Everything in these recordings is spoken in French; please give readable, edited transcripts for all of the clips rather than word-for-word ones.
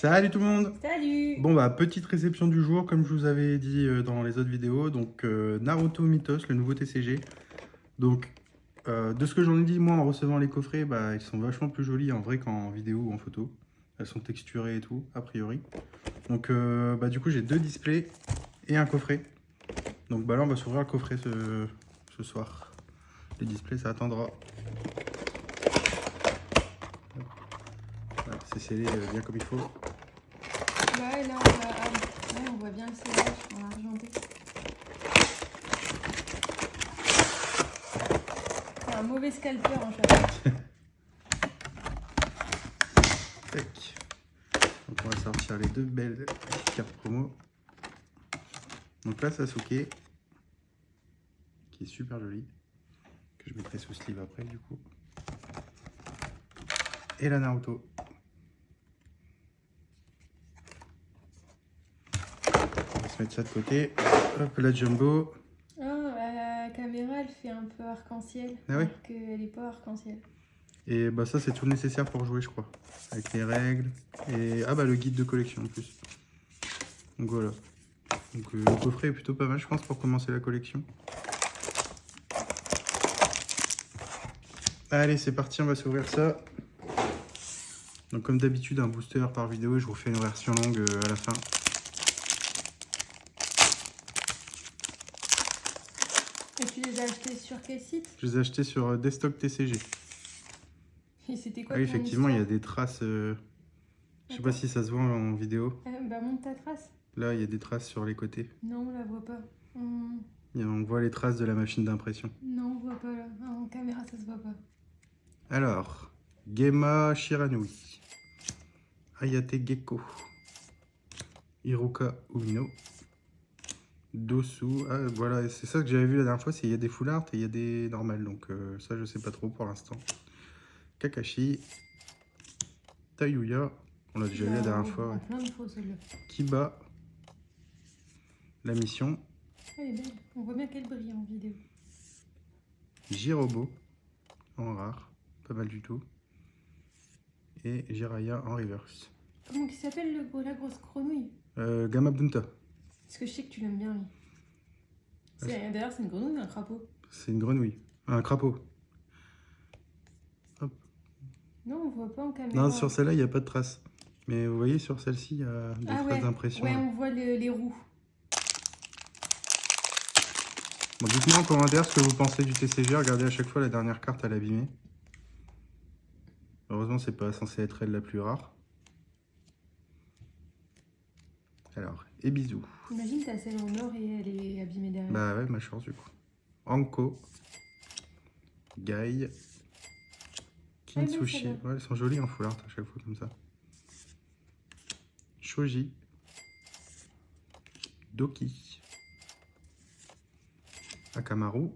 Salut tout le monde! Salut! Bon bah petite réception du jour comme je vous avais dit dans les autres vidéos, donc Naruto Mythos, le nouveau TCG. Donc de ce que j'en ai dit moi en recevant les coffrets, bah ils sont vachement plus jolis en vrai qu'en vidéo ou en photo. Elles sont texturées et tout, a priori. Donc bah du coup j'ai deux displays et un coffret. Donc bah là on va s'ouvrir le coffret ce soir. Les displays ça attendra. Voilà, c'est scellé bien comme il faut. Ouais, là, on voit bien le scellage en argenté. C'est un mauvais scalpeur en fait. Tac. Donc on va sortir les deux belles cartes promo. Donc là Sasuke, qui est super joli, que je mettrai sous sleeve après du coup. Et la Naruto. On va se mettre ça de côté. Hop, la Jumbo. Oh, la caméra elle fait un peu arc-en-ciel. Ah oui. Alors qu'elle est pas arc-en-ciel. Et bah ça c'est tout nécessaire pour jouer je crois. Avec les règles. Et ah bah le guide de collection en plus. Donc voilà. Donc le coffret est plutôt pas mal je pense pour commencer la collection. Allez c'est parti, on va s'ouvrir ça. Donc comme d'habitude un booster par vidéo et je vous refais une version longue à la fin. Et tu les as achetés sur quel site? Je les ai achetés sur Destock TCG. Et c'était quoi Ah oui, ton effectivement il y a histoire? des traces. Je sais pas si ça se voit en vidéo. Bah monte ta trace. Là il y a des traces sur les côtés. Non, on la voit pas. Et on voit les traces de la machine d'impression. Non, on voit pas là. En caméra ça se voit pas. Alors, Gema Shiranui, Ayate Gecko, Hiruka Umino, Dosu. Ah voilà, c'est ça que j'avais vu la dernière fois, c'est il y a des full art et il y a des normales, donc ça je sais pas trop pour l'instant. Kakashi, Tayuya, on l'a déjà vu la dernière fois. Ouais. Plein de faux celle-là. Kiba, la mission, Elle est belle. On voit bien qu'elle brille en vidéo. Jirobo en rare, pas mal du tout, et Jiraiya en reverse. Comment il s'appelle la grosse grenouille? Gamabunta. Parce que je sais que tu l'aimes bien, lui. D'ailleurs, c'est une grenouille ou un crapaud? C'est une grenouille, un crapaud. Hop. Non, on voit pas en caméra. Non, sur celle-là, il n'y a pas de traces. Mais vous voyez, sur celle-ci, il y a des traces d'impression. Ouais, on voit les roues. Bon, dites-moi en commentaire ce que vous pensez du TCG. Regardez à chaque fois la dernière carte à l'abîmer. Heureusement, c'est pas censé être elle la plus rare. Alors, et bisous. Imagine, t'as celle en or et elle est abîmée derrière. Bah ouais, ma chance du coup. Anko, Gai, Kintsushi. Ouais, elles sont jolies en full art à chaque fois comme ça. Shoji, Doki, Akamaru,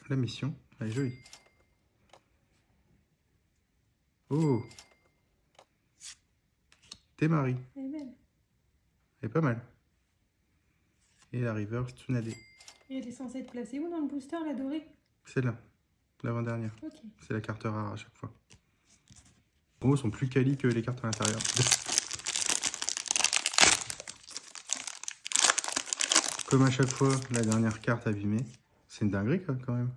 la mission, elle est jolie. Oh, Temari, Elle est belle. elle est pas mal. Et la reverse Tsunade. Et elle est censée être placée où dans le booster, la dorée? Celle-là, l'avant-dernière. Ok. C'est la carte rare à chaque fois. Oh, elles sont plus quali que les cartes à l'intérieur. Comme à chaque fois, la dernière carte abîmée. C'est une dinguerie quand même.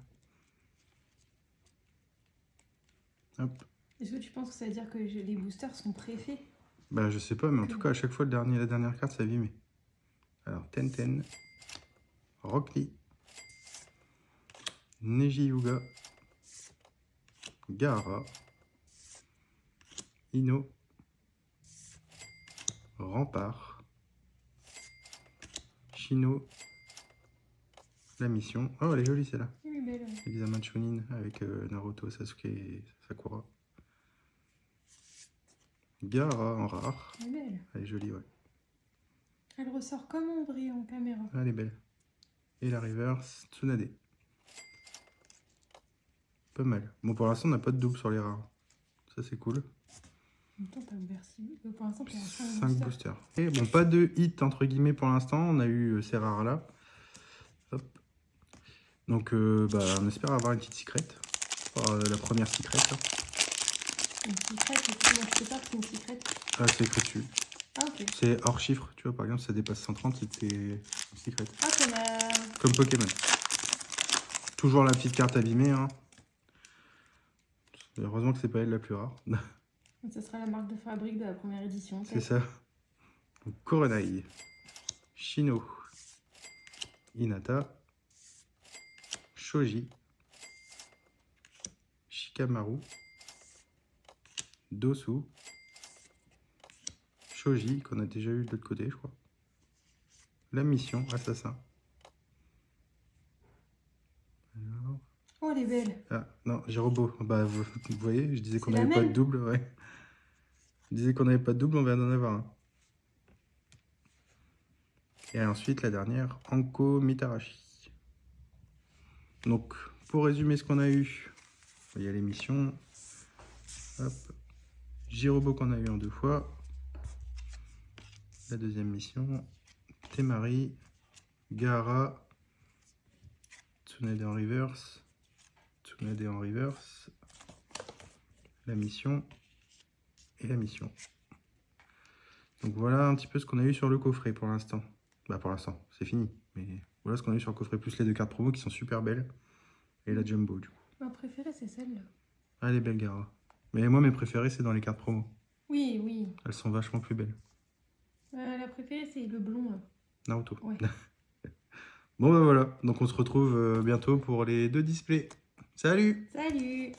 Hop. Est-ce que tu penses que ça veut dire que les boosters sont préfaits? Bah je sais pas, mais en tout cas à chaque fois la dernière carte c'est abîmé. Alors Tenten, Rock Lee, Neji Yuga, Gaara, Ino, Rempart, Shino, la mission. Oh elle est jolie celle-là. Elle est belle. Examen de Chunin avec Naruto, Sasuke et Sakura. Gaara en rare. Elle est belle. Elle est jolie, ouais. Elle ressort comme on brille en caméra. Elle est belle. Et la reverse, Tsunade. Pas mal. Bon, pour l'instant, on n'a pas de double sur les rares. Ça, c'est cool. En même temps, t'as ouvert 6. Pour l'instant, t'as 5 boosters. Et bon, pas de hit entre guillemets pour l'instant. On a eu ces rares-là. Hop. Donc, bah, on espère avoir une petite secrète. La première secrète. Là. Une secrète, comment tu sais pas que c'est une secrète? Ah, c'est écrit dessus. Ah, ok. C'est hors chiffre, tu vois, par exemple, si ça dépasse 130, c'est une secret. Ah, Comme Pokémon. Toujours la petite carte abîmée, hein. Heureusement que c'est pas elle la plus rare. ça sera la marque de fabrique de la première édition. C'est ça. Donc, Coronaï, Shino, Hinata, Shoji, Shikamaru, Dosu, Shoji, qu'on a déjà eu de l'autre côté, je crois. La mission, Assassin. Alors... Oh, elle est belle. Ah, non, Jirobo. Bah, vous voyez, je disais qu'on C'est la n'avait pas de même. double, ouais. Je disais qu'on n'avait pas de double, on vient d'en avoir un. Et ensuite, la dernière, Anko Mitarashi. Donc, pour résumer ce qu'on a eu, il y a les missions. Hop. Jirobo qu'on a eu en 2 fois. La deuxième mission. Temari. Gaara. Tsunade en reverse. Tsunade en reverse. La mission. Et la mission. Donc voilà un petit peu ce qu'on a eu sur le coffret pour l'instant. Bah pour l'instant, c'est fini. Mais voilà ce qu'on a eu sur le coffret, plus les 2 cartes promo qui sont super belles. Et la jumbo du coup. Ma préférée, c'est celle-là. Ah, les belles Gaara. Mais moi, mes préférées, c'est dans les cartes promo. Oui, oui. Elles sont vachement plus belles. La préférée, c'est le blond, là. Naruto. Ouais. Bon bah voilà, donc on se retrouve bientôt pour les 2 displays. Salut! Salut!